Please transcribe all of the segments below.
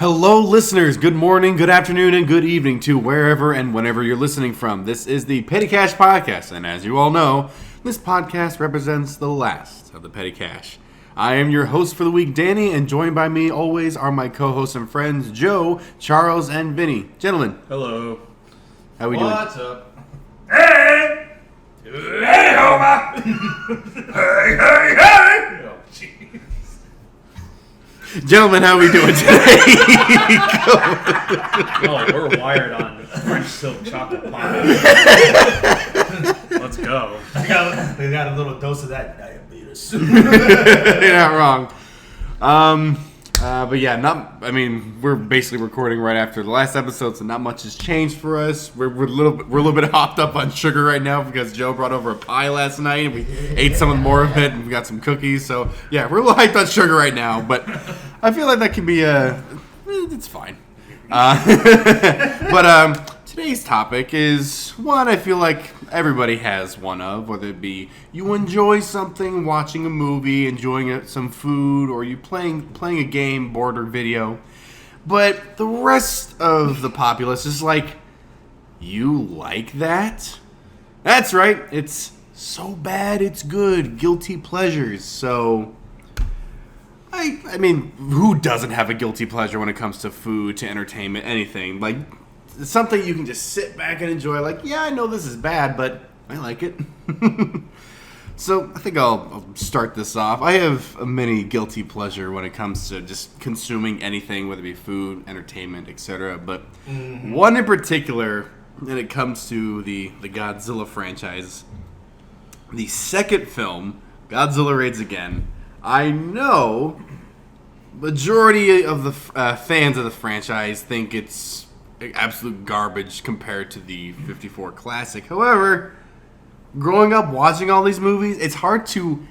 Hello, listeners. Good morning, good afternoon, and good evening to wherever and whenever you're listening from. This is the Petty Cash Podcast, and as you all know, this podcast represents the last of the Petty Cash. I am your host for the week, Danny, and joined by me always are my co-hosts and friends, Joe, Charles, and Vinny. Gentlemen. Hello. How we doing? What's up? Hey! Hey, Homer! Hey, hey, hey! Oh, jeez. Gentlemen, how we doing today? Oh, we're wired on French silk chocolate pie. Let's go. We got a little dose of that diabetes. You're not wrong. But yeah, we're basically recording right after the last episode, so not much has changed for us. We're a little bit hopped up on sugar right now because Joe brought over a pie last night, and we ate some more of it, and we got some cookies. So yeah, we're a little hyped on sugar right now, but I feel like that can be it's fine. But today's topic is one I feel like everybody has one of, whether it be you enjoy something, watching a movie, enjoying some food, or you playing a game, board or video. But the rest of the populace is like, you like that? That's right, it's so bad it's good, guilty pleasures. So I mean, who doesn't have a guilty pleasure when it comes to food, to entertainment, anything? Like, it's something you can just sit back and enjoy. Like, yeah, I know this is bad, but I like it. So I think I'll start this off. I have a mini guilty pleasure when it comes to just consuming anything, whether it be food, entertainment, etc. But one in particular, when it comes to the Godzilla franchise, the second film, Godzilla Raids Again. I know majority of the fans of the franchise think it's absolute garbage compared to the 54 classic. However, growing up watching all these movies, it's hard to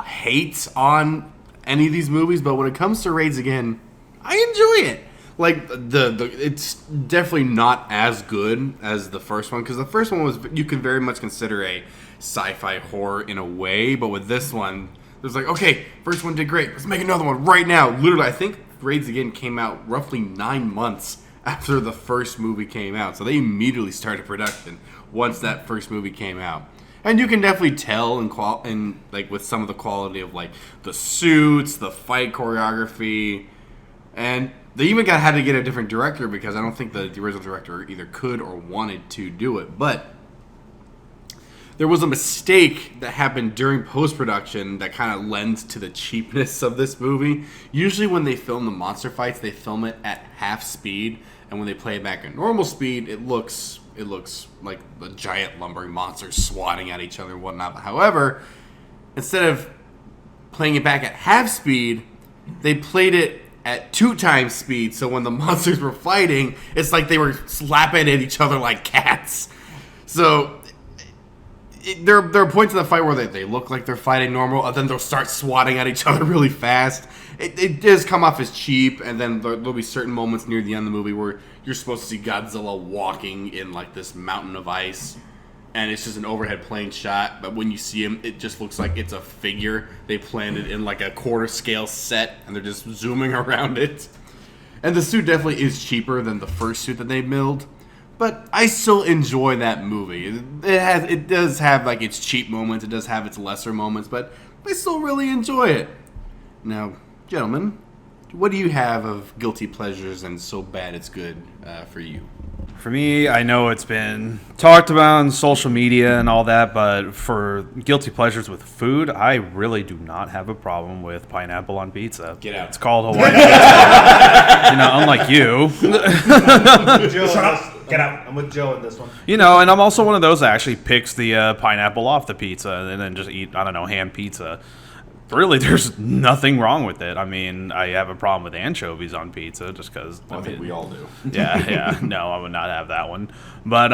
hate on any of these movies, but when it comes to Raids Again, I enjoy it. Like, it's definitely not as good as the first one, because the first one was, you can very much consider a sci-fi horror in a way, but with this one, it was like, okay, first one did great, let's make another one right now. Literally, I think Raids Again came out roughly 9 months after the first movie came out, so they immediately started production once that first movie came out. And you can definitely tell in like with some of the quality of like the suits, the fight choreography, and they even had to get a different director because I don't think the original director either could or wanted to do it. But there was a mistake that happened during post-production that kind of lends to the cheapness of this movie. Usually when they film the monster fights, they film it at half speed, and when they play it back at normal speed, it looks like a giant lumbering monster swatting at each other and whatnot. However, instead of playing it back at half speed, they played it at 2 times speed, so when the monsters were fighting, it's like they were slapping at each other like cats. So there are points in the fight where they look like they're fighting normal, and then they'll start swatting at each other really fast. It does come off as cheap, and then there'll be certain moments near the end of the movie where you're supposed to see Godzilla walking in like this mountain of ice, and it's just an overhead plane shot, but when you see him, it just looks like it's a figure they planted in like a quarter scale set, and they're just zooming around it. And the suit definitely is cheaper than the first suit that they milled, but I still enjoy that movie. It does have like its cheap moments, it does have its lesser moments, but I still really enjoy it. Now, gentlemen, what do you have of guilty pleasures and so bad it's good for you? For me, I know it's been talked about on social media and all that, but for guilty pleasures with food, I really do not have a problem with pineapple on pizza. Get out. It's called Hawaiian pizza. Unlike you. Shut up. Get out. I'm with Joe in this one. And I'm also one of those that actually picks the pineapple off the pizza and then just eat, ham pizza. Really, there's nothing wrong with it. I mean, I have a problem with anchovies on pizza just because... I think we all do. Yeah. No, I would not have that one. But,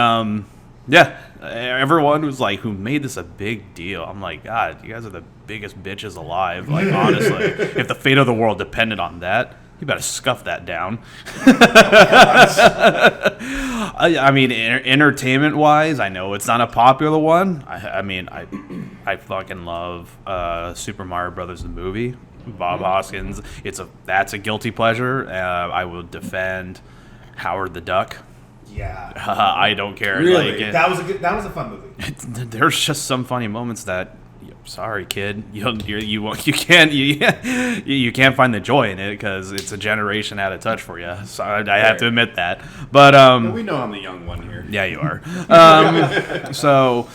yeah, everyone was like, who made this a big deal? I'm like, God, you guys are the biggest bitches alive. Like, honestly, if the fate of the world depended on that, you better scuff that down. I mean, entertainment-wise, I know it's not a popular one. I fucking love Super Mario Brothers the movie. Bob Hoskins. That's a guilty pleasure. I will defend Howard the Duck. Yeah. I don't care. Really? Like, That was a fun movie. there's just some funny moments that, sorry kid, you can't find the joy in it because it's a generation out of touch for you. So I have to admit that. But We know I'm the young one here. yeah, you are. So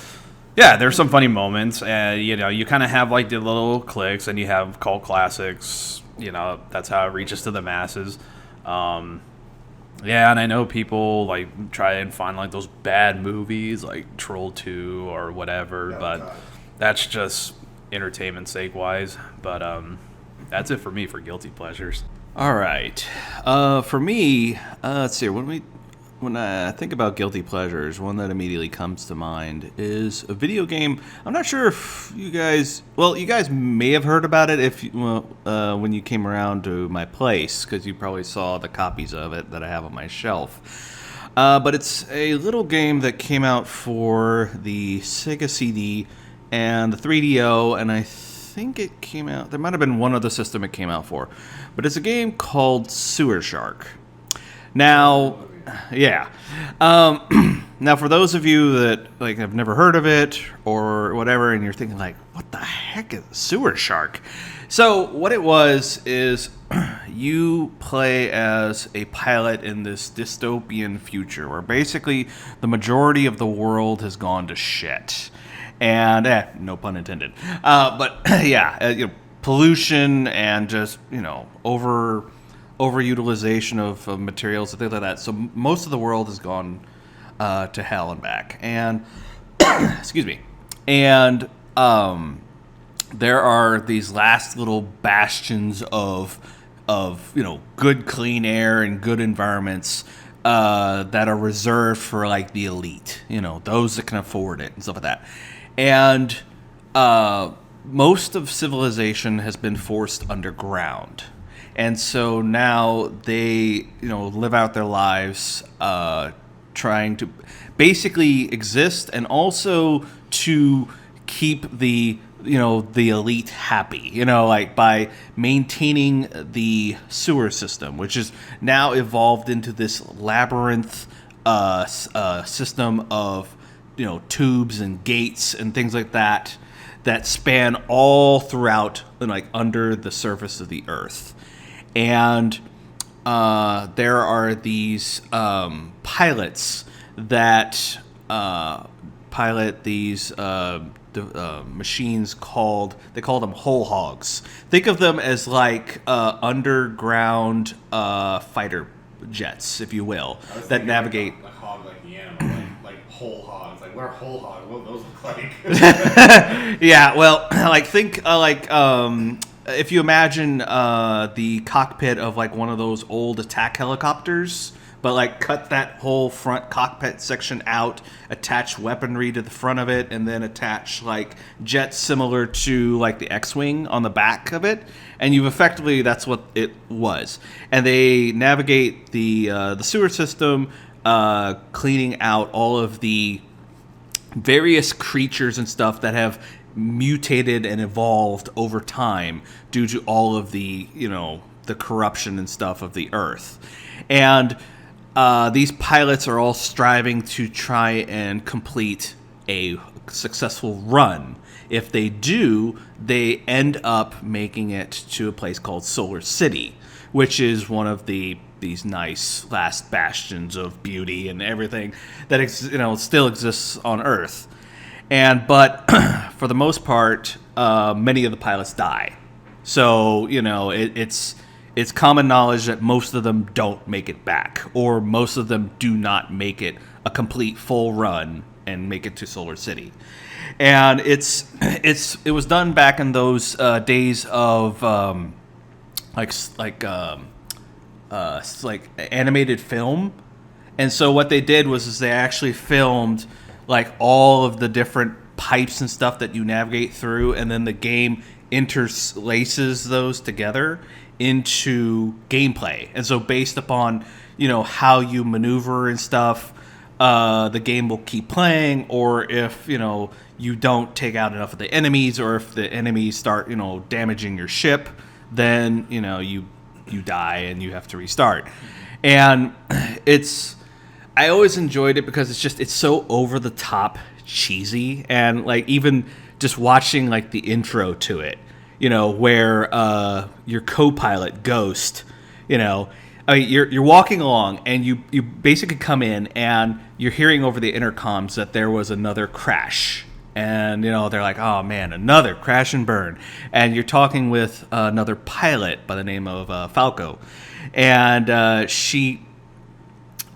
yeah, there's some funny moments, and you kind of have like the little clicks, and you have cult classics. That's how it reaches to the masses. Yeah, and I know people like try and find like those bad movies like Troll 2 or whatever, but that's just entertainment sake wise. But that's it for me for guilty pleasures. All right. For me, let's see. When I think about guilty pleasures, one that immediately comes to mind is a video game. I'm not sure if you guys may have heard about it when you came around to my place, because you probably saw the copies of it that I have on my shelf. But it's a little game that came out for the Sega CD and the 3DO, and I think it came out. There might have been one other system it came out for, but it's a game called Sewer Shark. Now. Yeah. Now, for those of you that like have never heard of it or whatever, and you're thinking like, "What the heck is a sewer shark?" So, what it was is you play as a pilot in this dystopian future where basically the majority of the world has gone to shit, and no pun intended. But yeah, pollution and just overutilization of materials and things like that. So most of the world has gone to hell and back. And excuse me. And there are these last little bastions of good clean air and good environments that are reserved for like the elite. Those that can afford it and stuff like that. And most of civilization has been forced underground. And so now they, live out their lives trying to basically exist and also to keep the elite happy, like by maintaining the sewer system, which is now evolved into this labyrinth system of, tubes and gates and things like that span all throughout, like under the surface of the earth. And there are these pilots that pilot these machines they call them whole hogs. Think of them as like underground fighter jets, if you will, that navigate. Like hog, like the animal, like whole hogs. Like what are whole hogs? What do those look like? Yeah, well, think if you imagine the cockpit of like one of those old attack helicopters, but like cut that whole front cockpit section out, attach weaponry to the front of it, and then attach like jets similar to like the X-Wing on the back of it, and that's what it was. And they navigate the sewer system, cleaning out all of the various creatures and stuff that have mutated and evolved over time due to all of the the corruption and stuff of the earth. And these pilots are all striving to try and complete a successful run. If they do, they end up making it to a place called Solar City, which is one of these nice last bastions of beauty and everything that still exists on Earth. But for the most part, many of the pilots die. So it's common knowledge that most of them don't make it back, or most of them do not make it a complete full run and make it to Solar City. And it was done back in those days of like animated film. And so what they did was they actually filmed like all of the different pipes and stuff that you navigate through, and then the game interlaces those together into gameplay. And so based upon how you maneuver and stuff, the game will keep playing, or if you don't take out enough of the enemies, or if the enemies start damaging your ship, then you die and you have to restart. And I always enjoyed it because it's so over the top cheesy, and like even just watching like the intro to it, where your co-pilot Ghost, I mean, you're walking along and you basically come in and you're hearing over the intercoms that there was another crash. And, they're like, oh, man, another crash and burn. And you're talking with another pilot by the name of Falco. And she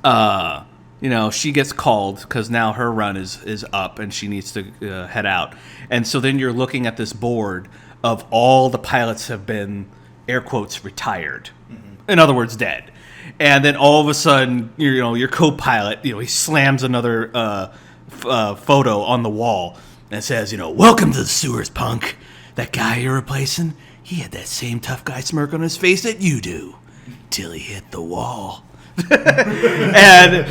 gets called because now her run is up and she needs to head out. And so then you're looking at this board of all the pilots have been, air quotes, retired. Mm-hmm. In other words, dead. And then all of a sudden, your co-pilot, he slams another photo on the wall and says, welcome to the sewers, punk. That guy you're replacing, he had that same tough guy smirk on his face that you do, till he hit the wall. And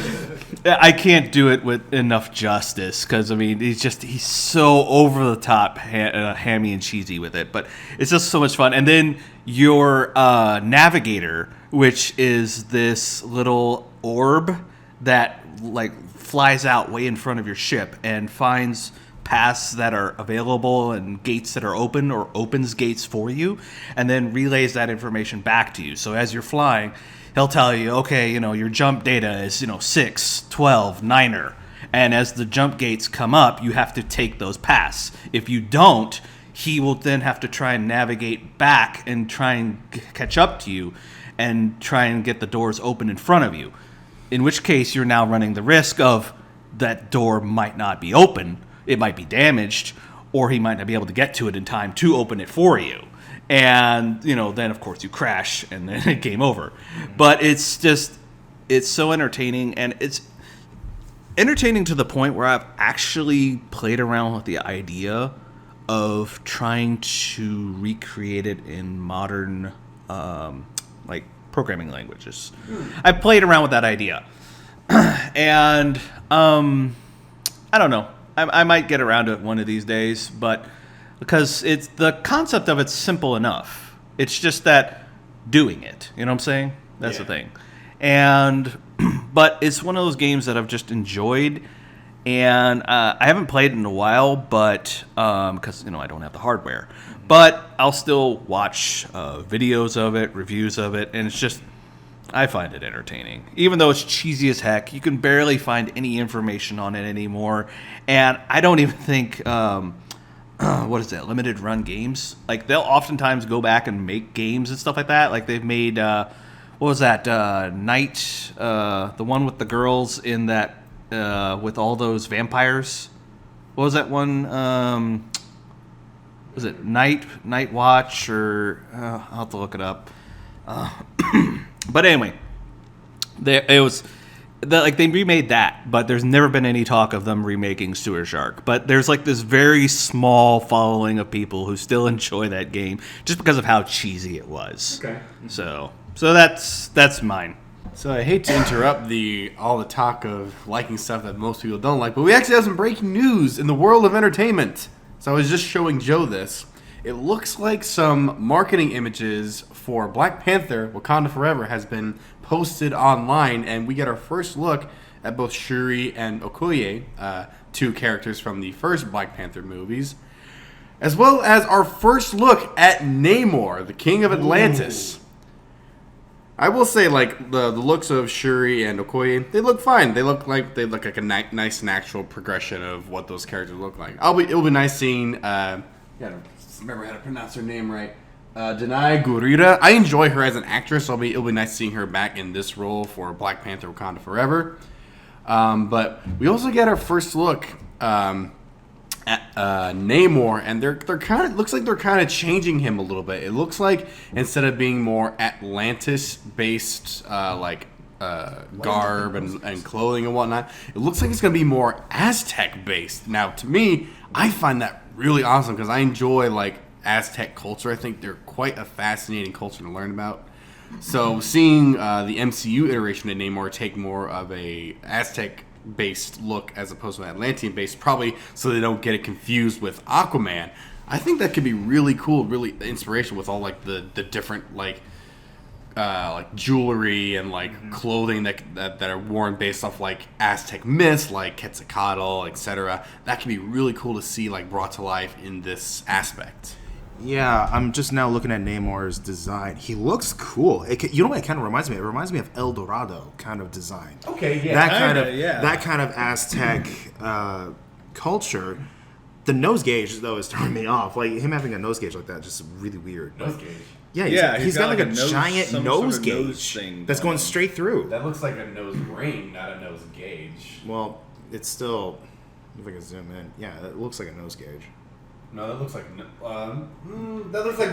I can't do it with enough justice because, I mean, he's so over the top, hammy and cheesy with it. But it's just so much fun. And then your navigator, which is this little orb that like flies out way in front of your ship and finds paths that are available and gates that are open, or opens gates for you, and then relays that information back to you. So as you're flying, he'll tell you, okay, your jump data is 6, 12, 9er, and as the jump gates come up, you have to take those paths. If you don't, he will then have to try and navigate back and try and catch up to you and try and get the doors open in front of you, in which case you're now running the risk of that door might not be open. It might be damaged, or he might not be able to get to it in time to open it for you. And, then, of course, you crash, and then game over. But it's so entertaining, and it's entertaining to the point where I've actually played around with the idea of trying to recreate it in modern, programming languages. I've played around with that idea. And, I don't know. I might get around to it one of these days, but because the concept of it's simple enough. It's just that doing it. You know what I'm saying? That's the thing. And but it's one of those games that I've just enjoyed, and I haven't played it in a while, but because I don't have the hardware. But I'll still watch videos of it, reviews of it, and it's just I find it entertaining. Even though it's cheesy as heck, you can barely find any information on it anymore. And I don't even think, what is that, limited run games? Like, they'll oftentimes go back and make games and stuff like that. Like, they've made, what was that, Night, the one with the girls in that, with all those vampires? What was that one? Was it Night Watch, or, I'll have to look it up. But anyway, they remade that, but there's never been any talk of them remaking Sewer Shark. But there's like this very small following of people who still enjoy that game just because of how cheesy it was. Okay. So that's mine. So I hate to interrupt all the talk of liking stuff that most people don't like, but we actually have some breaking news in the world of entertainment. So I was just showing Joe this. It looks like some marketing images for Black Panther: Wakanda Forever has been posted online, and we get our first look at both Shuri and Okoye, two characters from the first Black Panther movies, as well as our first look at Namor, the King of Atlantis. Ooh. I will say, like, the looks of Shuri and Okoye, they look fine. They look like a nice natural progression of what those characters look like. It'll be nice seeing. Remember how to pronounce her name right. Danai Gurira. I enjoy her as an actress, so it'll be nice seeing her back in this role for Black Panther: Wakanda Forever. But we also get our first look at Namor, and looks like they're kind of changing him a little bit. It looks like instead of being more Atlantis-based, garb and clothing and whatnot, it looks like it's going to be more Aztec-based. Now, to me, I find that really awesome because I enjoy Aztec culture. I think they're quite a fascinating culture to learn about. So seeing the MCU iteration of Namor take more of a Aztec-based look as opposed to an Atlantean-based, probably so they don't get it confused with Aquaman, I think that could be really cool, really inspirational with all like the different like jewelry and like clothing that are worn based off like Aztec myths, like Quetzalcoatl, etc. That could be really cool to see like brought to life in this aspect. Yeah, I'm just now looking at Namor's design. He looks cool. You know what it kind of reminds me of? It reminds me of El Dorado kind of design. Okay, yeah. That kind of Aztec culture. The nose gauge, though, is throwing me off. Like, him having a nose gauge like that, just really weird. Nose gauge. Yeah, he's got like a nose, giant some nose sort of gauge nose thing that's going straight through. That looks like a nose ring, not a nose gauge. Well, it's still... If I can zoom in. Yeah, it looks like a nose gauge. No, that looks like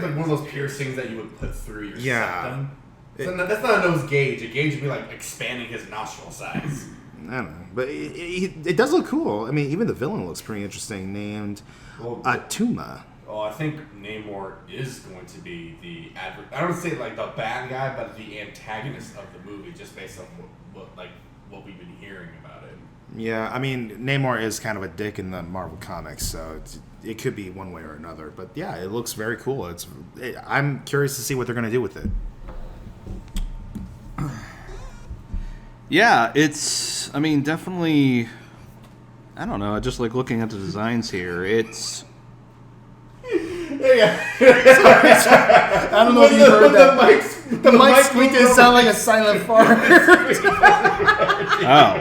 one of those piercings that you would put through your septum. That's not a nose gauge. A gauge would be like expanding his nostril size. I don't know, but it does look cool. I mean, even the villain looks pretty interesting, named Atuma. Oh, I think Namor is going to be I don't say like the bad guy, but the antagonist of the movie, just based on what we've been hearing about it. Yeah, I mean, Namor is kind of a dick in the Marvel comics, so it could be one way or another. But yeah, it looks very cool. I'm curious to see what they're going to do with it. Yeah, it's, I mean, definitely, I don't know, just like looking at the designs here, it's... I don't know if you heard that. The mic squeak didn't sound like a silent fart. Oh.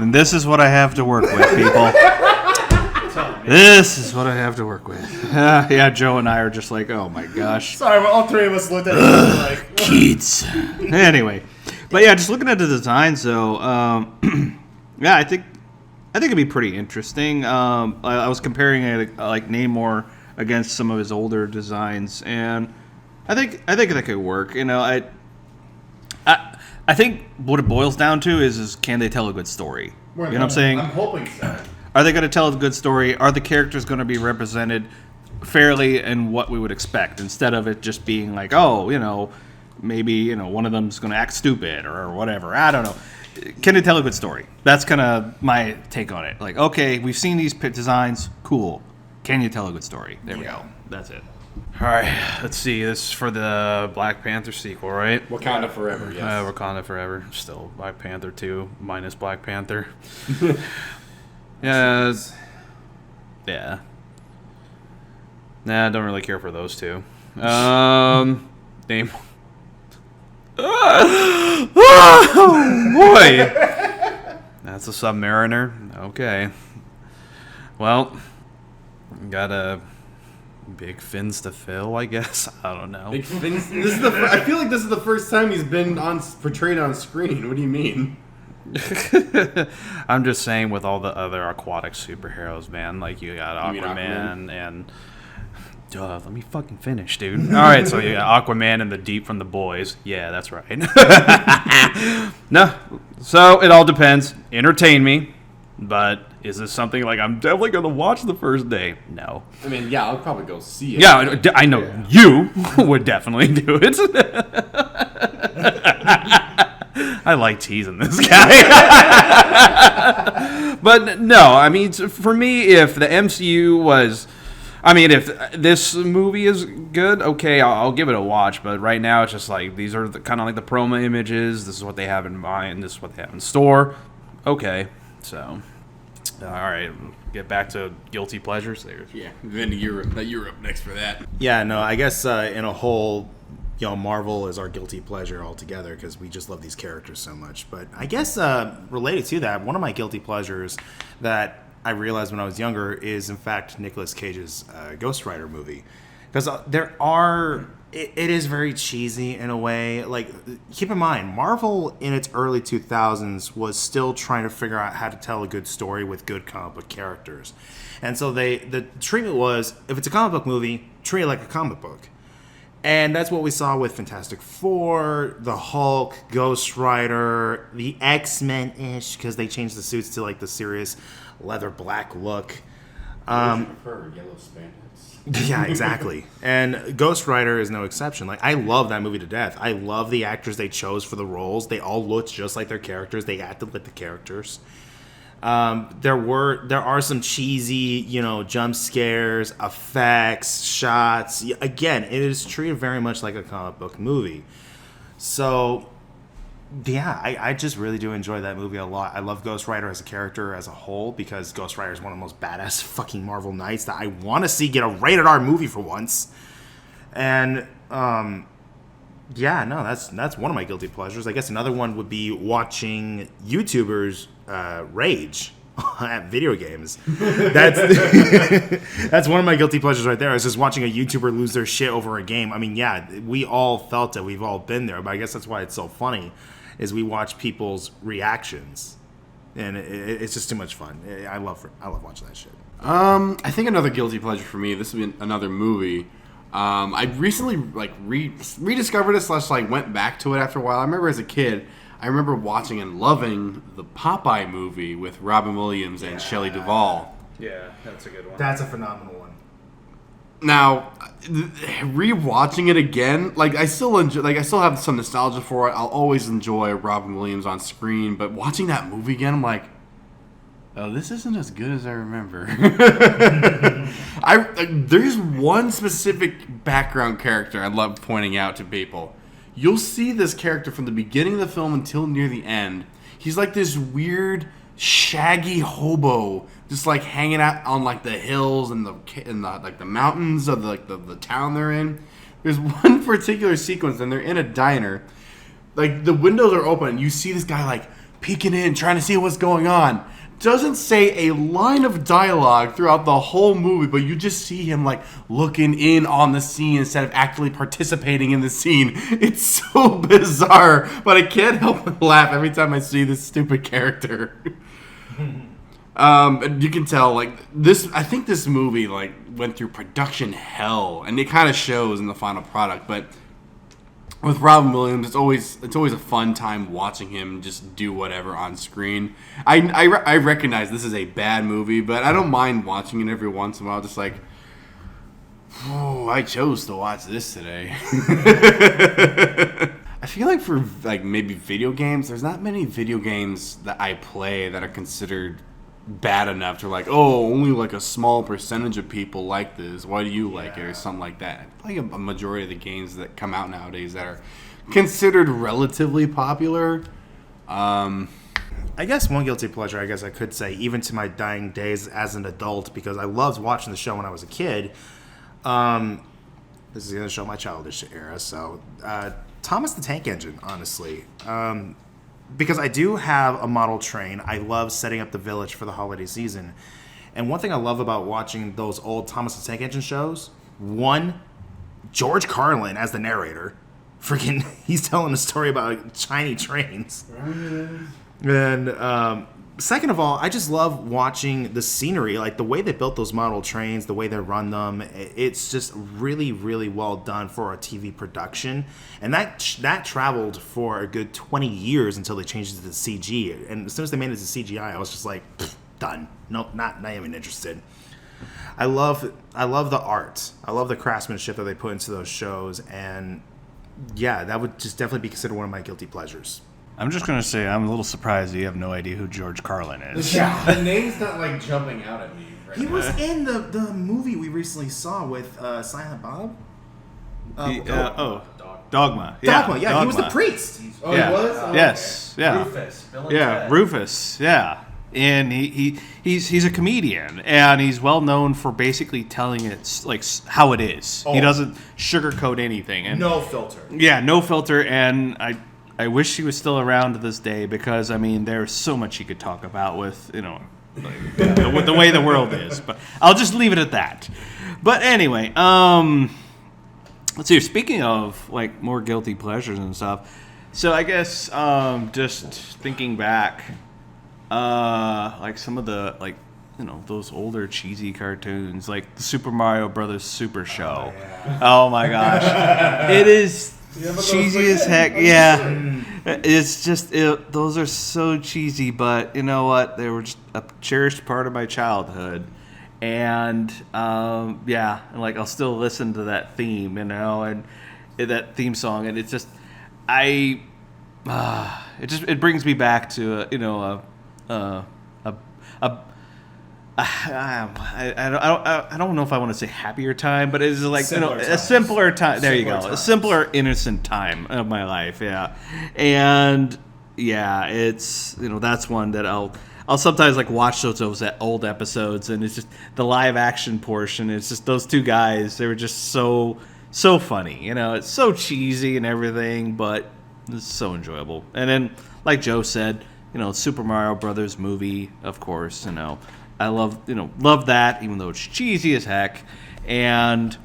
And this is what I have to work with, people. This is what I have to work with. Yeah, Joe and I are just like, oh my gosh. Sorry, but all three of us looked at it like, kids. Anyway, but yeah, just looking at the designs, though, yeah, I think it'd be pretty interesting. I was comparing it like Namor against some of his older designs, and I think that could work. You know, I think what it boils down to is can they tell a good story? You know what I'm saying? I'm hoping so. Are they going to tell a good story? Are the characters going to be represented fairly in what we would expect, instead of it just being like, oh, you know, maybe, you know, one of them's going to act stupid or whatever. I don't know. Can they tell a good story? That's kind of my take on it. Like, okay, we've seen these designs. Cool. Can you tell a good story? There we go. That's it. All right. Let's see. This is for the Black Panther sequel, right? Wakanda Forever, yes. Wakanda Forever. Still Black Panther 2 minus Black Panther. Yeah. Yeah. Nah, I don't really care for those two. Name. Oh, boy. That's a Submariner. Okay. Well, got a big fins to fill, I guess. I don't know. Big fins? I feel like this is the first time he's been portrayed on screen. What do you mean? I'm just saying, with all the other aquatic superheroes, man. Like, you got Aquaman and... Duh, let me fucking finish, dude. All right, so you got Aquaman and the Deep from The Boys. Yeah, that's right. No, so it all depends. Entertain me, but is this something like I'm definitely going to watch the first day? No. I mean, yeah, I'll probably go see it. Yeah, I know you would definitely do it. I like teasing this guy. But no, I mean, for me, if the MCU was... I mean, if this movie is good, okay, I'll give it a watch. But right now, it's just like, these are kind of like the promo images. This is what they have in mind. This is what they have in store. Okay, so... All right, get back to guilty pleasures. Yeah, then you're up next for that. Yeah, no, I guess in a whole, you know, Marvel is our guilty pleasure altogether because we just love these characters so much. But I guess related to that, one of my guilty pleasures that I realized when I was younger is, in fact, Nicolas Cage's Ghost Rider movie. Because it is very cheesy in a way. Like, keep in mind, Marvel in its early 2000s was still trying to figure out how to tell a good story with good comic book characters. And so the treatment was, if it's a comic book movie, treat it like a comic book. And that's what we saw with Fantastic Four, the Hulk, Ghost Rider, the X-Men-ish, because they changed the suits to like the serious leather black look. I prefer yellow spandex. Yeah, exactly. And Ghost Rider is no exception. Like, I love that movie to death. I love the actors they chose for the roles. They all looked just like their characters. They acted like the characters. There are some cheesy, jump scares, effects, shots. Again, it is treated very much like a comic book movie. So, yeah, I just really do enjoy that movie a lot. I love Ghost Rider as a character as a whole because Ghost Rider is one of the most badass fucking Marvel Knights that I want to see get a rated R movie for once. And yeah, no, that's one of my guilty pleasures. I guess another one would be watching YouTubers rage at video games. That's that's one of my guilty pleasures right there. I was just watching a YouTuber lose their shit over a game. I mean, yeah, we all felt it. We've all been there. But I guess that's why it's so funny, is we watch people's reactions, and it's just too much fun. I love watching that shit. I think another guilty pleasure for me. This would be another movie. I recently rediscovered it / went back to it after a while. I remember as a kid, I remember watching and loving the Popeye movie with Robin Williams and Shelley Duvall. Yeah, that's a good one. That's a phenomenal one. Now, rewatching it again, I still enjoy, I still have some nostalgia for it. I'll always enjoy Robin Williams on screen, but watching that movie again, I'm like, oh, this isn't as good as I remember. There's one specific background character I love pointing out to people. You'll see this character from the beginning of the film until near the end. He's like this weird, shaggy hobo, just hanging out on the hills and the mountains of the town they're in. There's one particular sequence, and they're in a diner. The windows are open, and you see this guy peeking in, trying to see what's going on. Doesn't say a line of dialogue throughout the whole movie, but you just see him looking in on the scene instead of actually participating in the scene. It's so bizarre, but I can't help but laugh every time I see this stupid character. And you can tell this. I think this movie went through production hell, and it kind of shows in the final product. But with Robin Williams, it's always a fun time watching him just do whatever on screen. I recognize this is a bad movie, but I don't mind watching it every once in a while. Just oh, I chose to watch this today. I feel for maybe video games, there's not many video games that I play that are considered bad enough to only a small percentage of people like this. Why do you like it, or something like that? I play a majority of the games that come out nowadays that are considered relatively popular. I guess one guilty pleasure, I could say, even to my dying days as an adult, because I loved watching the show when I was a kid. This is going to show my childish era. So, Thomas the Tank Engine, honestly. Because I do have a model train. I love setting up the village for the holiday season. And one thing I love about watching those old Thomas the Tank Engine shows, one, George Carlin as the narrator. Freaking, he's telling a story about shiny trains. And second of all, I just love watching the scenery, the way they built those model trains, the way they run them. It's just really, really well done for a TV production. And that traveled for a good 20 years until they changed it to CG. And as soon as they made it to CGI, I was just done. Nope, not even interested. I love the art. I love the craftsmanship that they put into those shows. And yeah, that would just definitely be considered one of my guilty pleasures. I'm just going to say I'm a little surprised that you have no idea who George Carlin is. Yeah, the name's not jumping out at me. Right He was in the movie we recently saw with Silent Bob. Dogma. Dogma, yeah, Dogma. he was the priest. Oh, Yeah. he was? Oh, Yes, yeah. Rufus. Bill and Yeah, Ted. Rufus, yeah. And he's a comedian, and he's well known for basically telling it how it is. He doesn't sugarcoat anything. And No filter. yeah, no filter, and I wish he was still around to this day because, there's so much he could talk about with, the way the world is. But I'll just leave it at that. But anyway, let's see. Speaking of, more guilty pleasures and stuff, so I guess just thinking back, some of the, those older cheesy cartoons, like the Super Mario Brothers Super Show. Oh my gosh. It is cheesy as heck. Yeah. It's just, those are so cheesy, but you know what? They were just a cherished part of my childhood. And, yeah, I'll still listen to that theme, and that theme song. And it's just, it brings me back to, a I don't know if I want to say happier time, but it's like Simpler a simpler time. There you go, a simpler, innocent time of my life. Yeah, and yeah, it's that's one that I'll sometimes like watch those old episodes, and it's just the live action portion. It's just those two guys. They were just so funny. It's so cheesy and everything, but it's so enjoyable. And then, like Joe said, Super Mario Brothers movie, of course. I love that, even though it's cheesy as heck. And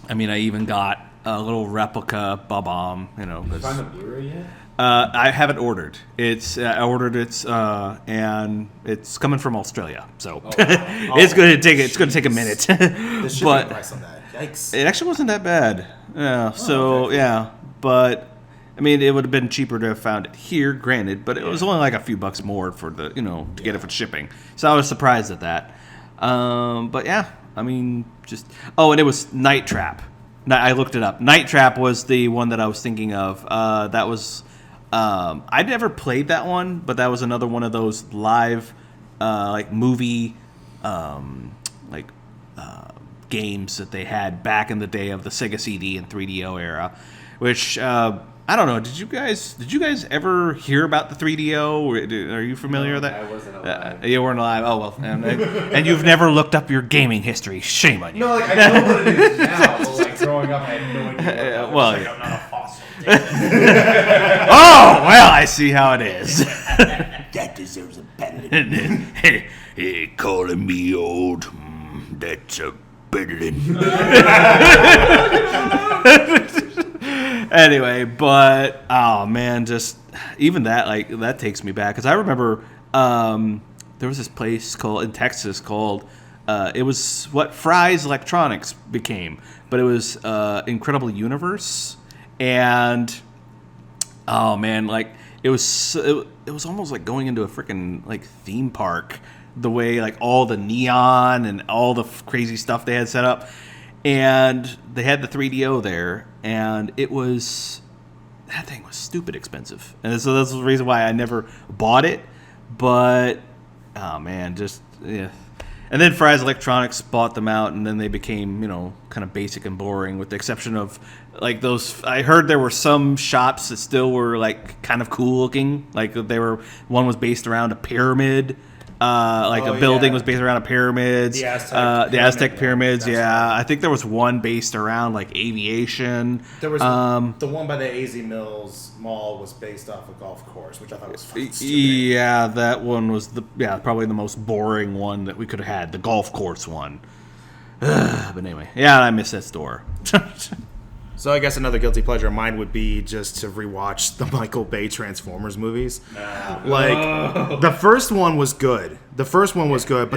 I mean, I even got a little replica Bob-omb. Find the Blu-ray yet? I haven't ordered. I ordered it, and it's coming from Australia, so it's going to take a minute. The shipping price on that. Yikes. It actually wasn't that bad. Yeah. Yeah, but I mean, it would have been cheaper to have found it here, granted, but it was only like a few bucks more for the to get it for shipping. So I was surprised at that. But yeah, I mean, and it was Night Trap. I looked it up. Night Trap was the one that I was thinking of. That was. I never played that one, but that was another one of those live, like movie, games that they had back in the day of the Sega CD and 3DO era, which I don't know. Did you guys ever hear about the 3DO? Are you familiar with that? I wasn't alive. You weren't alive. Oh well, and you've never looked up your gaming history. Shame on you. No, like I know what it is now, but like growing up, I had no idea. Well, I'm not a fossil. oh well, I see how it is. That deserves a bedding. Hey, calling me old. That's a bedding. Anyway, but oh man, just even that takes me back, because I remember there was this place in Texas called it was what Fry's Electronics became, but it was Incredible Universe, and oh man, like it was almost like going into a freaking like theme park, the way like all the neon and all the crazy stuff they had set up. And they had the 3DO there, and that thing was stupid expensive. And so that's the reason why I never bought it. But, oh man, yeah. And then Fry's Electronics bought them out, and then they became, kind of basic and boring, with the exception of, like, those. I heard there were some shops that still were, like, kind of cool looking. Like, one was based around a pyramid. A building was based around a pyramid. The Aztec pyramids. Yeah, I think there was one based around like aviation. There was the one by the AZ Mills Mall was based off a golf course, which I thought was fucking stupid. Yeah, that one was probably the most boring one that we could have had, the golf course one. But anyway, yeah, I miss that store. So I guess another guilty pleasure of mine would be just to rewatch the Michael Bay Transformers movies. The first one was good. But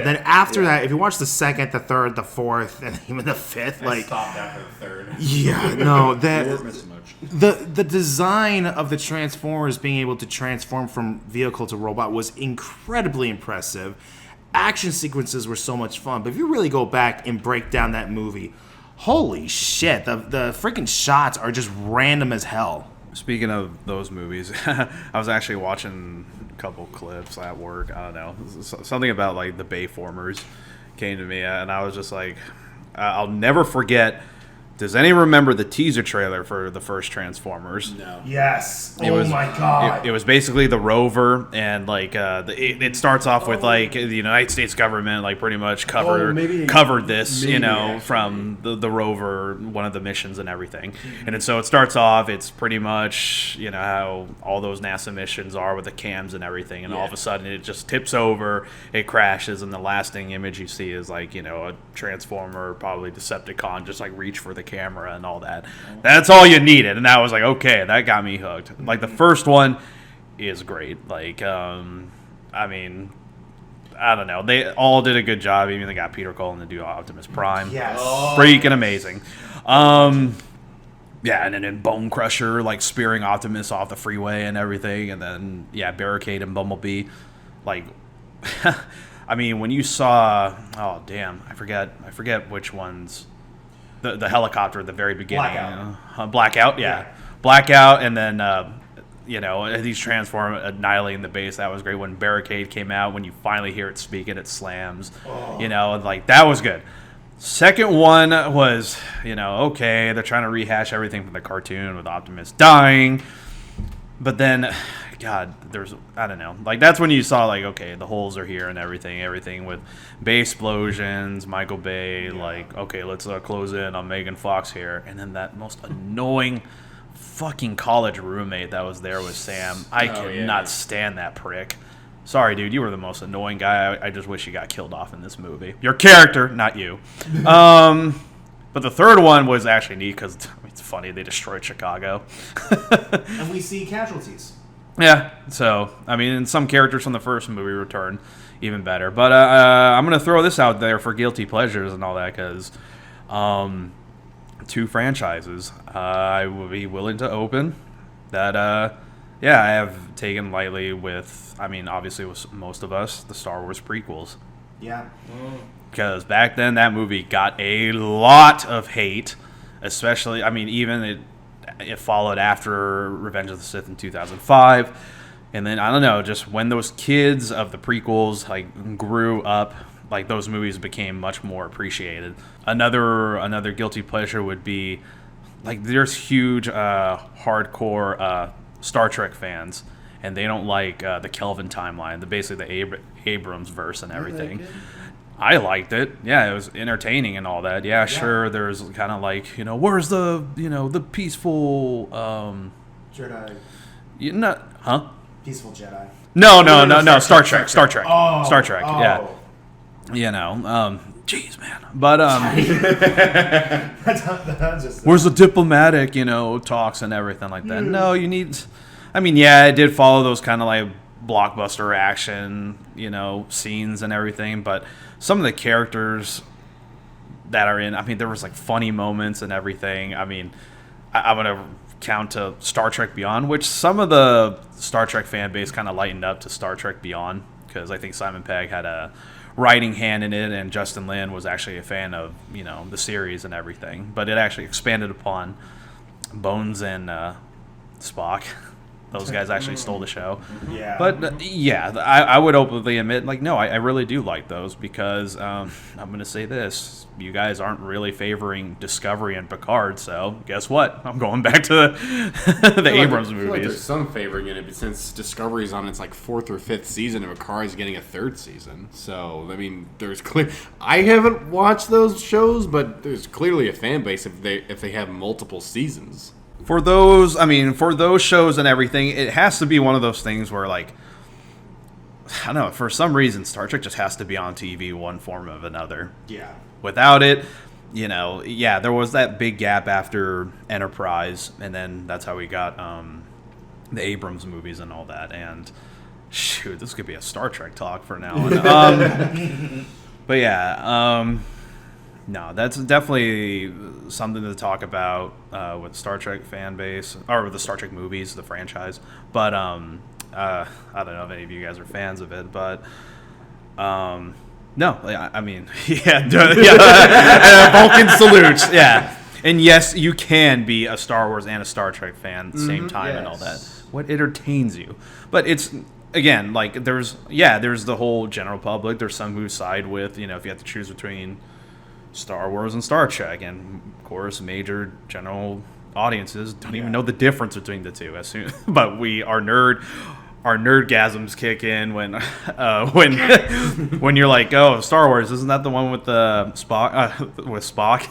then after that, if you watch the second, the third, the fourth, and even the fifth, I stopped after the third. Yeah, no, the design of the Transformers being able to transform from vehicle to robot was incredibly impressive. Action sequences were so much fun, but if you really go back and break down that movie, holy shit, the freaking shots are just random as hell. Speaking of those movies, I was actually watching a couple clips at work. I don't know. Something about like the Bayformers came to me, and I was just like, I'll never forget. Does anyone remember the teaser trailer for the first Transformers? No. Yes. My god. It was basically the rover, and like it starts off with like the United States government like pretty much covered this, from the rover, one of the missions and everything. And then, so it starts off. It's pretty much how all those NASA missions are with the cams and everything, and all of a sudden it just tips over, it crashes, and the lasting image you see is like a Transformer, probably Decepticon, just like reach for the camera and all that. That's all you needed, and I was like, okay, that got me hooked. Like the first one is great. Like I mean, I don't know, they all did a good job. Even they got Peter Cullen to do Optimus Prime. Yes. Freaking amazing. And then Bone Crusher like spearing Optimus off the freeway and everything, and then Barricade and Bumblebee. Like I mean, when you saw, oh damn, I forget which ones. The helicopter at the very beginning. Blackout. Blackout, yeah. Blackout, and then you know, these transform annihilating the base. That was great. When Barricade came out, when you finally hear it speaking, it slams. You know, and like that was good. Second one was, you know, okay, they're trying to rehash everything from the cartoon with Optimus dying. But then, God, I don't know. Like, that's when you saw, like, okay, the holes are here and everything with Bay explosions, Michael Bay, like, okay, let's close in on Megan Fox here. And then that most annoying fucking college roommate that was there with Sam. I cannot stand that prick. Sorry, dude, you were the most annoying guy. I just wish you got killed off in this movie. Your character, not you. But the third one was actually neat because it's funny. They destroyed Chicago. And we see casualties. Yeah, so, I mean, and some characters from the first movie return even better. But I'm going to throw this out there for guilty pleasures and all that because 2 franchises I would be willing to open that... yeah, I have taken lightly with, I mean, obviously with most of us, the Star Wars prequels. Yeah. Because back then that movie got a lot of hate, especially, I mean, even it followed after Revenge of the Sith in 2005. And then, I don't know, just when those kids of the prequels, like, grew up, like, those movies became much more appreciated. Another guilty pleasure would be, like, there's huge hardcore Star Trek fans, and they don't like the Kelvin timeline, basically the Abrams verse and everything. I liked it. Yeah, it was entertaining and all that. Yeah, sure. There's kind of like, you know, where's the, you know, the peaceful Jedi. Peaceful Jedi. No. Star Trek. Oh, Star Trek. Oh. Yeah. You know. Jeez, man. But where's the diplomatic, you know, talks and everything like that? No, you need. I mean, yeah, it did follow those kind of like blockbuster action, you know, scenes and everything. But some of the characters that are in, I mean, there was like funny moments and everything. I mean, I'm gonna count to Star Trek Beyond, which some of the Star Trek fan base kind of lightened up to Star Trek Beyond because I think Simon Pegg had a writing hand in it, and Justin Lin was actually a fan of, you know, the series and everything. But it actually expanded upon Bones and Spock. Those guys actually stole the show. Yeah. But, yeah, I would openly admit, like, no, I really do like those because I'm going to say this. You guys aren't really favoring Discovery and Picard, so guess what? I'm going back to the Abrams I feel movies. like there's some favoring in it, but since Discovery's on its like 4th or 5th season and Picard's getting a 3rd season. So, I mean, there's clear... I haven't watched those shows, but there's clearly a fan base if they have multiple seasons. For those shows and everything, it has to be one of those things where, like, I don't know, for some reason, Star Trek just has to be on TV one form or another. Yeah. Without it, you know, yeah, there was that big gap after Enterprise, and then that's how we got the Abrams movies and all that. And, shoot, this could be a Star Trek talk for now on. But, yeah, no, that's definitely something to talk about with Star Trek fan base, or with the Star Trek movies, the franchise. But I don't know if any of you guys are fans of it, but no, I mean, yeah, Vulcan salutes, yeah. And yes, you can be a Star Wars and a Star Trek fan at the same time and all that. What entertains you? But it's, again, like, there's the whole general public. There's some who side with, you know, if you have to choose between Star Wars and Star Trek, and of course major general audiences don't even know the difference between the two but our nerdgasms kick in when when you're like, oh, Star Wars, isn't that the one with the Spock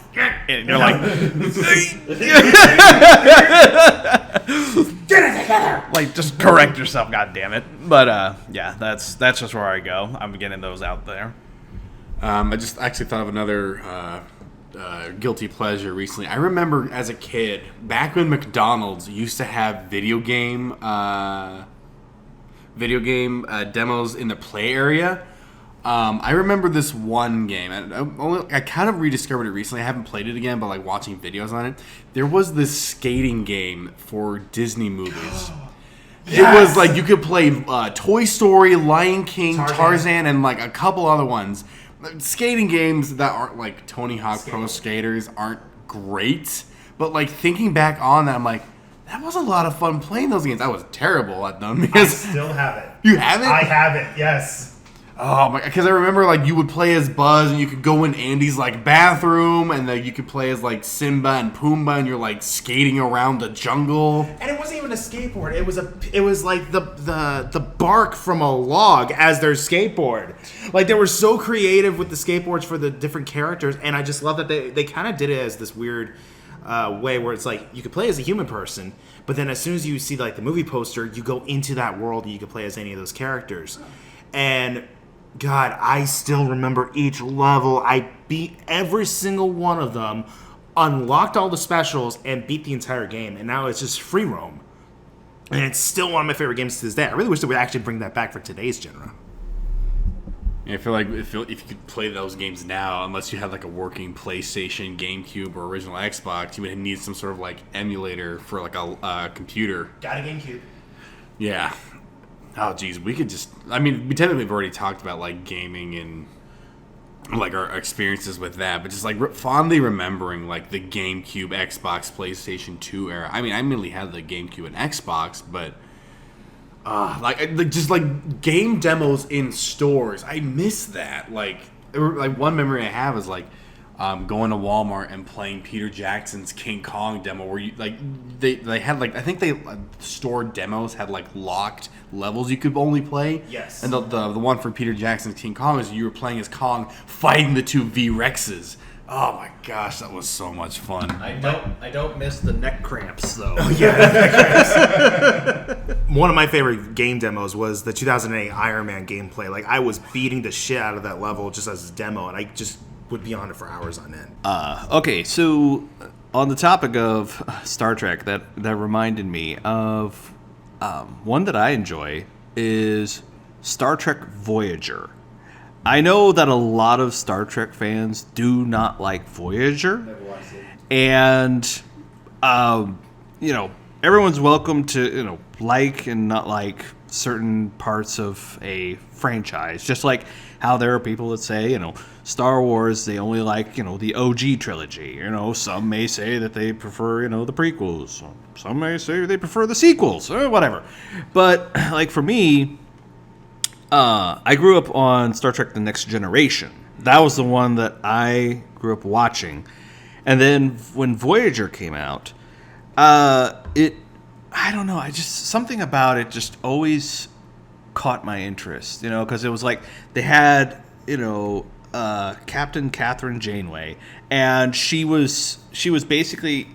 and you're like get it together, like, just correct yourself, god damn it. But yeah, that's just where I go. I'm getting those out there. I just actually thought of another guilty pleasure recently. I remember as a kid, back when McDonald's used to have video game demos in the play area. I remember this one game. I kind of rediscovered it recently. I haven't played it again, but like watching videos on it. There was this skating game for Disney movies. Yes. It was like you could play Toy Story, Lion King, Tarzan, and like a couple other ones. Skating games that aren't like Tony Hawk Pro Skaters aren't great, but like thinking back on that, I'm like, That was a lot of fun playing those games. I was terrible at them I because still have it. you have it. I have it. Yes. Oh my! Because I remember like you would play as Buzz, and you could go in Andy's like bathroom, and then you could play as like Simba and Pumbaa, and you're like skating around the jungle. And it wasn't even a skateboard. It was like the bark from a log as their skateboard. Like they were so creative with the skateboards for the different characters, and I just love that they kind of did it as this weird way where it's like you could play as a human person, but then as soon as you see like the movie poster, you go into that world and you could play as any of those characters. And God, I still remember each level. I beat every single one of them, unlocked all the specials, and beat the entire game. And now it's just free roam. And it's still one of my favorite games to this day. I really wish they would actually bring that back for today's genre. Yeah, I feel like if you could play those games now, unless you had like a working PlayStation, GameCube, or original Xbox, you would need some sort of like emulator for like a computer. Got a GameCube. Yeah. Oh, geez, we could just... I mean, we technically have already talked about, like, gaming and, like, our experiences with that, but just, like, fondly remembering, like, the GameCube, Xbox, PlayStation 2 era. I mean, I mainly had the GameCube and Xbox, but, just, like, game demos in stores. I miss that. Like, one memory I have is, like, going to Walmart and playing Peter Jackson's King Kong demo where you like they had like I think they store demos had like locked levels you could only play. Yes. And the one for Peter Jackson's King Kong is you were playing as Kong fighting the two V-Rexes. Oh my gosh, that was so much fun. I don't miss the neck cramps though. One of my favorite game demos was the 2008 Iron Man gameplay. Like I was beating the shit out of that level just as a demo, and I just would be on it for hours on end. Okay, so on the topic of Star Trek, that reminded me of one that I enjoy is Star Trek Voyager. I know that a lot of Star Trek fans do not like Voyager, and everyone's welcome to like and not like certain parts of a franchise. Just like how there are people that say, Star Wars, they only like, the OG trilogy. Some may say that they prefer, the prequels. Some may say they prefer the sequels, or whatever. But, like, for me, I grew up on Star Trek The Next Generation. That was the one that I grew up watching. And then when Voyager came out, I don't know, something about it just always caught my interest, because it was like they had, Captain Catherine Janeway, and she was basically,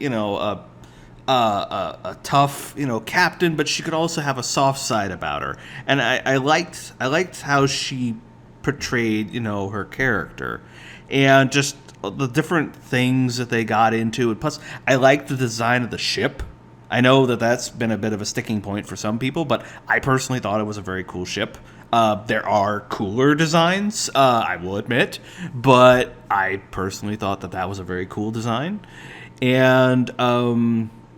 a tough, captain, but she could also have a soft side about her, and I liked how she portrayed, her character, and just the different things that they got into, and plus I liked the design of the ship. I know that that's been a bit of a sticking point for some people, but I personally thought it was a very cool ship. There are cooler designs, I will admit, but I personally thought that was a very cool design. And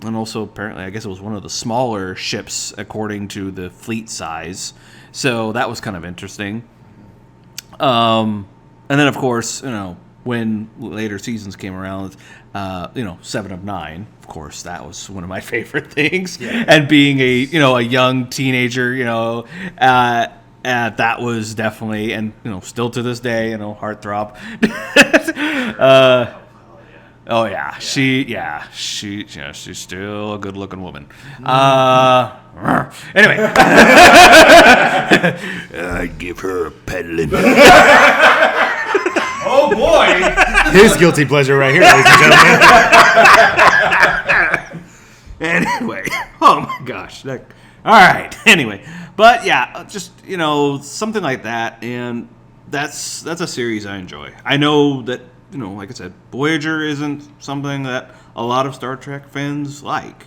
also apparently, I guess it was one of the smaller ships according to the fleet size. So that was kind of interesting. And then, of course, when later seasons came around, 7 of 9, of course, that was one of my favorite things. Yeah. And being a young teenager, that was definitely, and still to this day, heartthrob. Oh yeah, she's still a good-looking woman. Anyway, I'd give her a peddling. Oh boy! His guilty pleasure right here, ladies and gentlemen. Anyway, oh my gosh. All right. Anyway, but yeah, just something like that, and that's a series I enjoy. I know that like I said, Voyager isn't something that a lot of Star Trek fans like,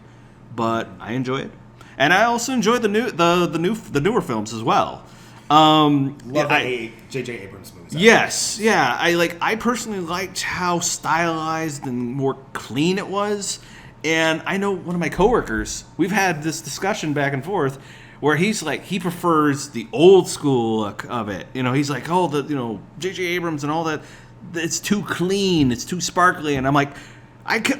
but I enjoy it, and I also enjoy the newer films as well. Love the J.J. Abrams movies. Yes, yeah. I personally liked how stylized and more clean it was. And I know one of my coworkers, we've had this discussion back and forth where he's like, he prefers the old school look of it. He's like, oh, J.J. Abrams and all that, it's too clean, it's too sparkly. And I'm like,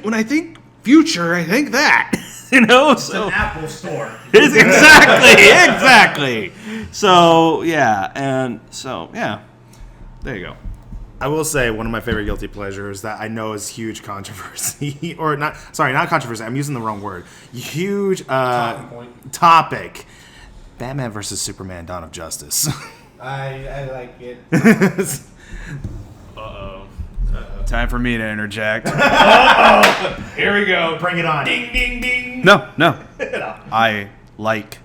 when I think future, I think that. You know, so Apple Store. exactly. So yeah, there you go. I will say one of my favorite guilty pleasures that I know is huge controversy, or not controversy. I'm using the wrong word. Huge topic. Batman versus Superman: Dawn of Justice. I like it. Time for me to interject. Here we go. Bring it on. Ding, ding, ding. No. I like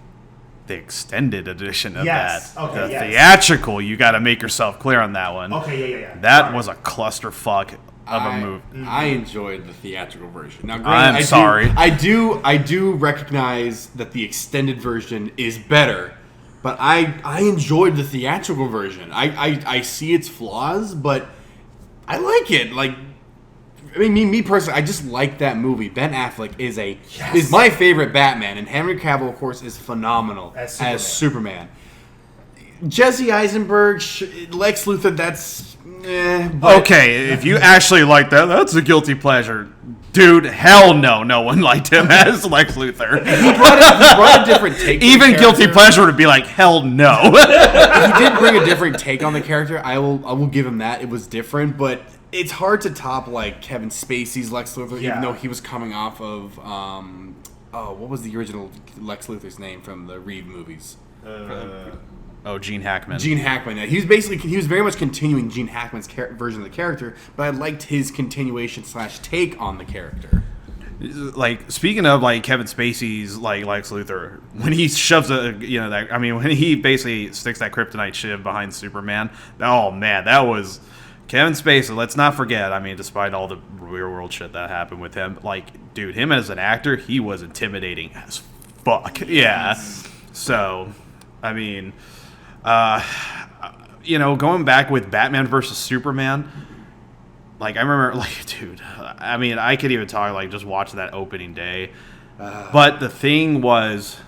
the extended edition of Yes. that. Okay, The yes. theatrical, you got to make yourself clear on that one. Okay, yeah. That Sorry. was a clusterfuck of a movie. I enjoyed the theatrical version. Now, I'm granted, sorry. I do recognize that the extended version is better, but I enjoyed the theatrical version. I see its flaws, but I like it. Like, I mean, me personally, I just like that movie. Ben Affleck is my favorite Batman, and Henry Cavill, of course, is phenomenal As Superman. Jesse Eisenberg, Lex Luthor, that's but Okay, if you actually like that, that's a guilty pleasure. Dude, hell no. No one liked him as Lex Luthor. He brought a different take. to the Even guilty character. pleasure would be like, hell no. He did bring a different take on the character. I will give him that. It was different, but it's hard to top like Kevin Spacey's Lex Luthor, Yeah. even though he was coming off of what was the original Lex Luthor's name from the Reeve movies? Oh, Gene Hackman. Gene Hackman. Yeah, he was very much continuing Gene Hackman's version of the character, but I liked his continuation / take on the character. Like, speaking of like Kevin Spacey's like Lex Luthor, when he shoves when he basically sticks that kryptonite shiv behind Superman, oh man, that was Kevin Spacey. Let's not forget, I mean, despite all the real world shit that happened with him, like, dude, him as an actor, he was intimidating as fuck. Yeah. So, I mean, going back with Batman versus Superman, like, I remember, like, dude, I mean, I could even talk, like, just watch that opening day. But the thing was,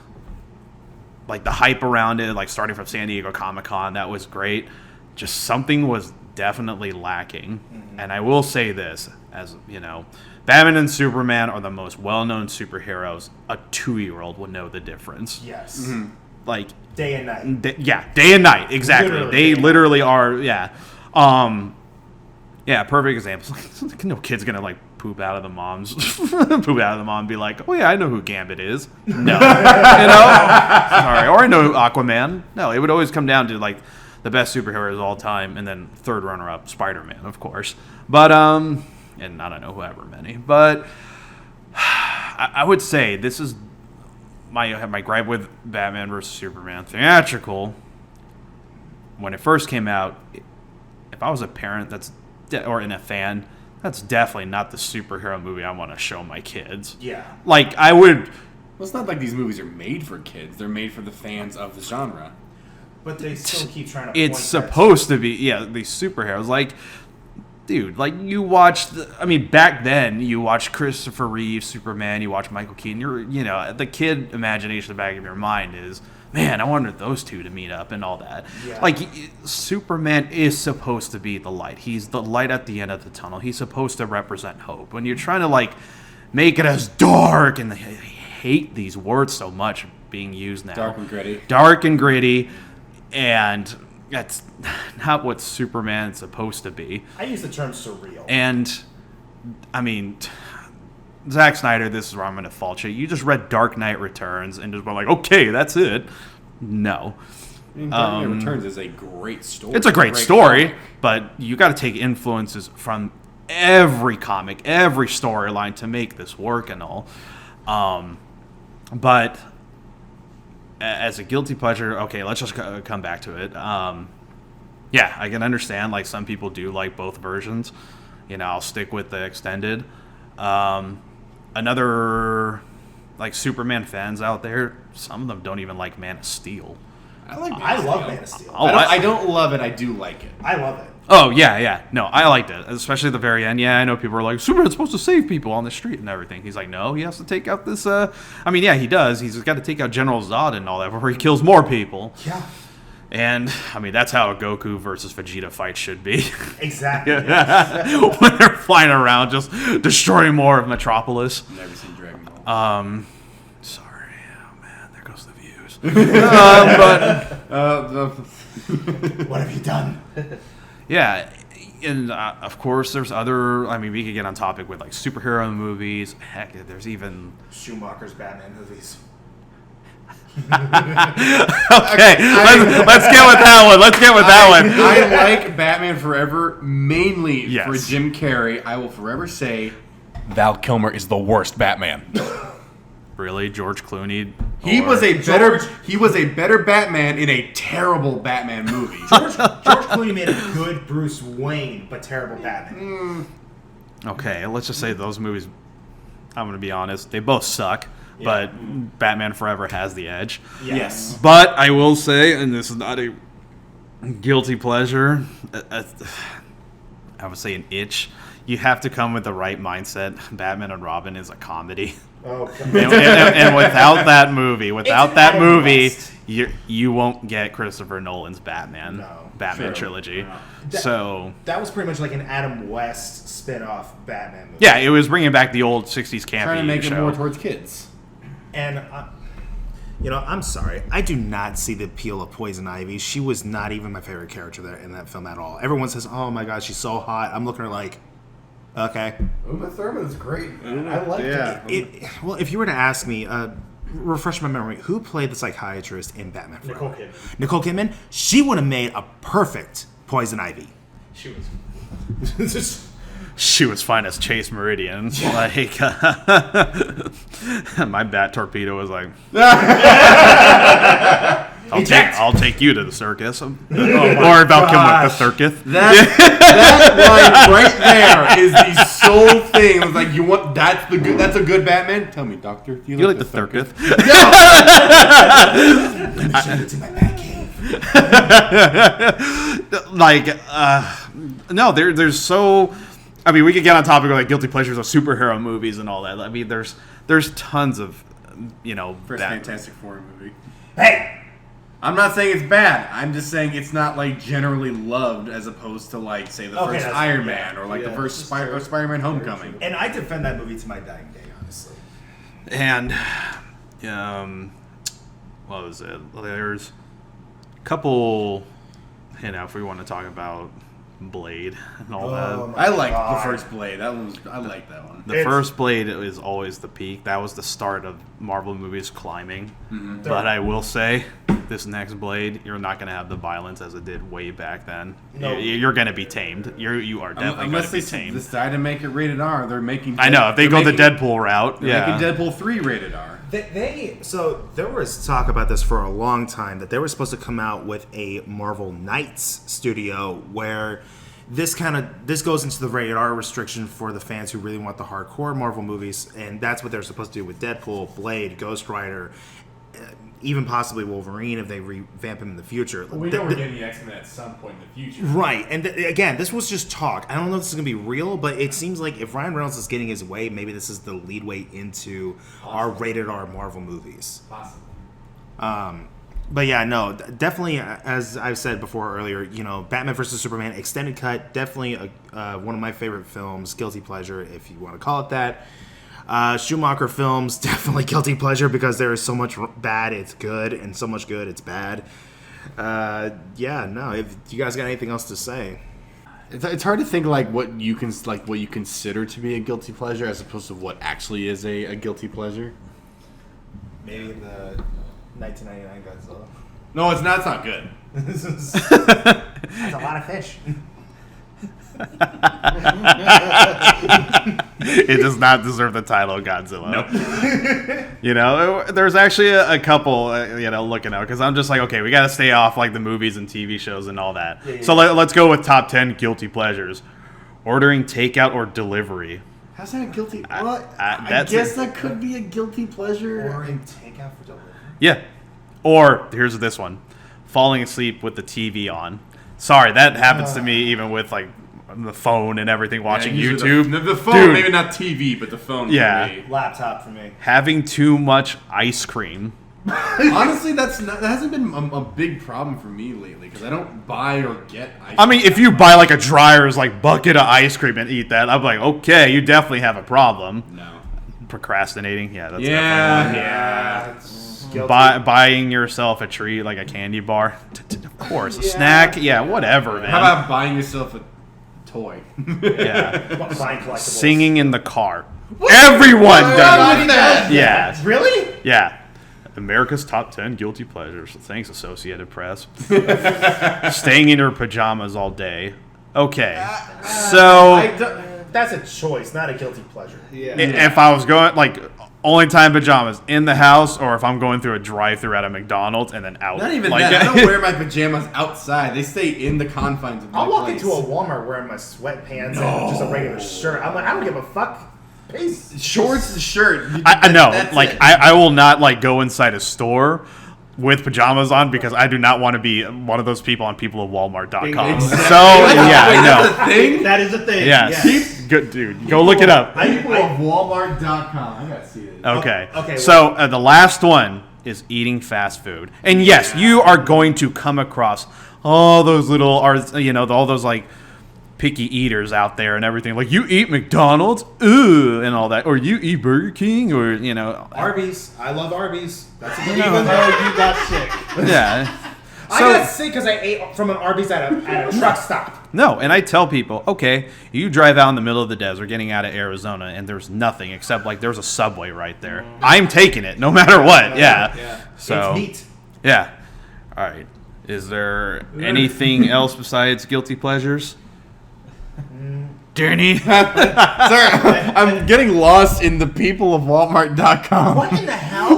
like, the hype around it, like, starting from San Diego Comic-Con, that was great. Just something was definitely lacking. Mm-hmm. And I will say this, as, Batman and Superman are the most well-known superheroes. A 2-year-old would know the difference. Yes. Mm-hmm. Like, Day and night. Day and night, exactly. Literally They day and literally are, perfect example. No kid's gonna like poop out of the mom and be like, oh yeah, I know who Gambit is. No. Sorry. Or I know Aquaman. No, it would always come down to like the best superheroes of all time, and then third runner up, Spider-Man, of course. But and I don't know whoever many. But I would say this is my gripe with Batman versus Superman theatrical. When it first came out, if I was a parent or a fan, that's definitely not the superhero movie I want to show my kids. Yeah. Like, I would... Well, it's not like these movies are made for kids. They're made for the fans of the genre. But they still keep trying to. It's supposed to be, these superheroes. Like, dude, like, you watched... back then, you watched Christopher Reeve, Superman, you watch Michael Keaton. The kid imagination in the back of your mind is... Man, I wanted those two to meet up and all that. Yeah. Like, Superman is supposed to be the light. He's the light at the end of the tunnel. He's supposed to represent hope. When you're trying to, like, make it as dark, and I hate these words so much being used now. Dark and gritty. Dark and gritty, and that's not what Superman's supposed to be. I use the term surreal. And, Zack Snyder, this is where I'm going to fault you. You just read Dark Knight Returns and just went like, okay, that's it. No. Dark Knight Returns is a great story. It's a great story, comic. but you got to take influences from every comic, every storyline to make this work and all. But as a guilty pleasure, okay, let's just come back to it. I can understand, like, some people do like both versions. I'll stick with the extended. Another, like, Superman fans out there, some of them don't even like Man of Steel. I like. I love Man of Steel. Oh, I don't love it. I do like it. I love it. Oh, yeah. No, I liked it, especially at the very end. Yeah, I know people are like, Superman's supposed to save people on the street and everything. He's like, no, he has to take out this, he does. He's got to take out General Zod and all that before he kills more people. Yeah. And, I mean, that's how a Goku versus Vegeta fight should be. Exactly. When they're flying around, just destroying more of Metropolis. Never seen Dragon Ball. Sorry. Oh, man, there goes the views. What have you done? Yeah, and of course, there's other. I mean, we could get on topic with like superhero movies. Heck, there's even Schumacher's Batman movies. okay. Let's get with that one. Let's get with that one. I like Batman Forever mainly Yes. for Jim Carrey. I will forever say Val Kilmer is the worst Batman. Really, George Clooney? He was a better Batman in a terrible Batman movie. George Clooney made a good Bruce Wayne, but terrible Batman. Okay, let's just say those movies. I'm gonna be honest; they both suck. But Batman Forever has the edge. Yes. But I will say, and this is not a guilty pleasure, I would say an itch. You have to come with the right mindset. Batman and Robin is a comedy. Oh, And without that movie, It's an Adam West. you won't get Christopher Nolan's Batman True. trilogy. That- So that was pretty much like an Adam West spin-off Batman movie. yeah, it was bringing back the old '60s campy Trying to make show. it more towards kids. And I'm sorry. I do not see the appeal of Poison Ivy. She was not even my favorite character there in that film at all. Everyone says, "Oh my God, she's so hot." I'm looking at her like, okay. Uma Thurman's great. I like it. Well, if you were to ask me, refresh my memory, who played the psychiatrist in Batman Forever? Nicole Kidman. Nicole Kidman. She would have made a perfect Poison Ivy. She was. She was fine as Chase Meridian. Like my bat torpedo was like, I'll take you to the circus, or Val Kilmer the circus. That line right there is the sole thing. It was like, you want that's a good Batman. Tell me, Doctor, do You like the circus? It's in my back cave. Like, no, there's so. I mean, we could get on topic of like guilty pleasures of superhero movies and all that. I mean, there's tons of, First that- Fantastic Four movie. Hey! I'm not saying it's bad. I'm just saying it's not like generally loved as opposed to like say the Okay, first that's- Iron yeah. Man or like the Yeah, first that's true. Spider-Man Homecoming. And I defend that movie to my dying day, honestly. And, what was it? There's a couple. If we want to talk about Blade and all that. I like the first Blade. I like that one. The first Blade is always the peak. That was the start of Marvel movies climbing. Mm-hmm. But I will say, this next Blade, you're not going to have the violence as it did way back then. No. You're going to be tamed. You are definitely going Unless to be they tamed. decide to make it rated R, they're making. I know, if they they're go the making- Deadpool route, They're yeah. making Deadpool 3 rated R. So there was talk about this for a long time that they were supposed to come out with a Marvel Knights studio where this goes into the rated R restriction for the fans who really want the hardcore Marvel movies, and that's what they're supposed to do with Deadpool, Blade, Ghost Rider, even possibly Wolverine if they revamp him in the future. We know we're getting the X-Men at some point in the future. Right, and again, this was just talk. I don't know if this is going to be real, but it seems like if Ryan Reynolds is getting his way, maybe this is the lead way into our rated R Marvel movies. Possibly. But yeah, no, definitely, as I've said before earlier, Batman vs. Superman extended cut, definitely one of my favorite films, guilty pleasure, if you want to call it that. Schumacher films, definitely guilty pleasure because there is so much bad it's good, and so much good it's bad. If you guys got anything else to say. It's hard to think like what you consider to be a guilty pleasure as opposed to what actually is a guilty pleasure. Maybe the 1999 Godzilla. No, it's not. It's not good. That's a lot of fish. It does not deserve the title Godzilla. There's actually a couple, looking out because I'm just like, okay, we got to stay off like the movies and TV shows and all that. So let's go with top 10 guilty pleasures. Ordering takeout or delivery. How's that guilty? I- Well, I that's guess it. that could be a guilty pleasure. Ordering takeout for delivery. Yeah. Or here's this one: falling asleep with the TV on. Sorry, that happens to me even with like the phone and everything, watching Yeah, usually YouTube. The phone, Dude. maybe not TV, but the phone. Yeah. For me. Laptop for me. Having too much ice cream Honestly, that hasn't been a big problem for me lately because I don't buy or get ice I mean, if you buy like a Dreyer's like bucket of ice cream and eat that, I'm like, okay, you definitely have a problem. No. Procrastinating, yeah, that's Yeah. buying yourself a treat like a candy bar, of course, a snack, yeah, whatever, man. How about buying yourself a toy? Yeah, Buying collectibles. singing in the car. Everyone does that. Yeah, Really? yeah. America's top 10 guilty pleasures. Thanks, Associated Press. Staying in your pajamas all day. Okay, so That's a choice, not a guilty pleasure. if I was going like only time pajamas in the house, or if I'm going through a drive-through at a McDonald's and then out. Not even like, that. I don't wear my pajamas outside. They stay in the confines of my I'll walk place. into a Walmart wearing my sweatpants and just a regular shirt. I'm like, I don't give a fuck. Peace. Shorts, shirt. I know. That's Like it. I will not like go inside a store with pajamas on because I do not want to be one of those people on peopleofwalmart.com. Exactly. So yeah, I know. That's a thing? That is a thing. Yes. Good dude. Go look it up. People of Walmart.com. I gotta see this. Okay. Okay, So the last one is eating fast food, and yes, you are going to come across all those little, all those like picky eaters out there and everything. Like you eat McDonald's, and all that, or you eat Burger King, or Arby's. I love Arby's. That's a good Even though you got sick. yeah. I got sick because I ate from an Arby's at a truck stop. No, and I tell people, okay, you drive out in the middle of the desert getting out of Arizona and there's nothing except like there's a Subway right there. I'm taking it no matter what. Yeah. So It's meat. yeah. All right. Is there anything else besides guilty pleasures? Danny? Sorry, I'm getting lost in the people of Walmart.com. What in the hell?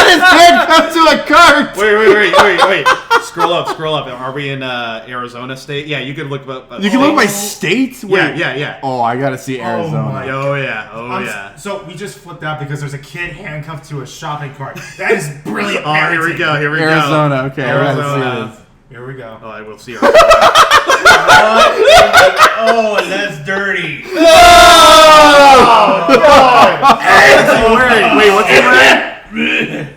His head come to a cart. Wait. Scroll up. Are we in Arizona State? Yeah, you could look up. You can look at my state? Wait. Yeah. Oh, I gotta see Arizona. my- Oh yeah. So we just flipped out because there's a kid handcuffed to a shopping cart. That is brilliant. Oh, here we go. Arizona, okay. I gotta see Arizona. this. Here we go. Oh, I will see her. Oh, and that's dirty. Wait, what's he wearing?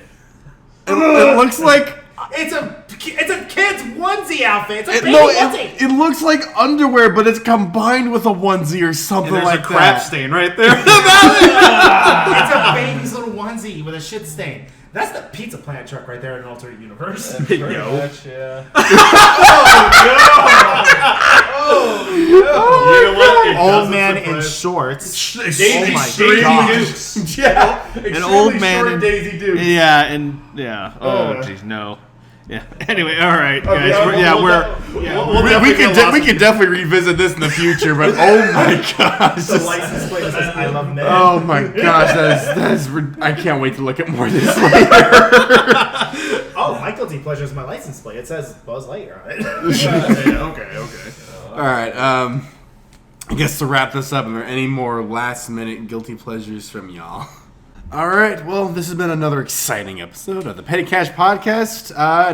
It looks like It's a kid's onesie outfit. It's a baby no, onesie. it looks like underwear, but it's combined with a onesie or something There's like a crap that. stain right there. It's a baby's little onesie with a shit stain. That's the Pizza Planet truck right there in an alternate universe. Old man in shorts. Daisy, Oh my Daisy gosh. Dukes. Yeah, An old man in Daisy Duke. Yeah, and yeah. Oh, jeez, no. Yeah. Anyway, all right, guys. We can definitely revisit this in the future, but oh my gosh. The license plate that says I love men. Oh my gosh, that is I can't wait to look at more of this later. Oh, my guilty pleasure is my license plate. It says Buzz Lightyear on it. Okay. All right, I guess to wrap this up, are there any more last-minute guilty pleasures from y'all? All right, well, this has been another exciting episode of the Petty Cash Podcast.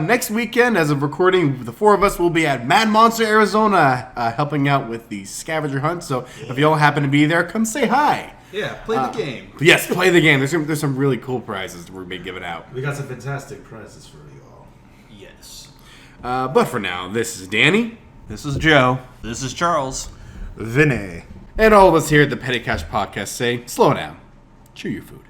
Next weekend, as of recording, the four of us will be at Mad Monster, Arizona, helping out with the scavenger hunt. So if y'all happen to be there, come say hi. Yeah, play the game. Yes, play the game. There's some really cool prizes we're being given out. We got some fantastic prizes for you all. Yes. But for now, this is Danny. This is Joe. This is Charles. Vinny. And all of us here at the Petty Cash Podcast say, slow down. Chew your food.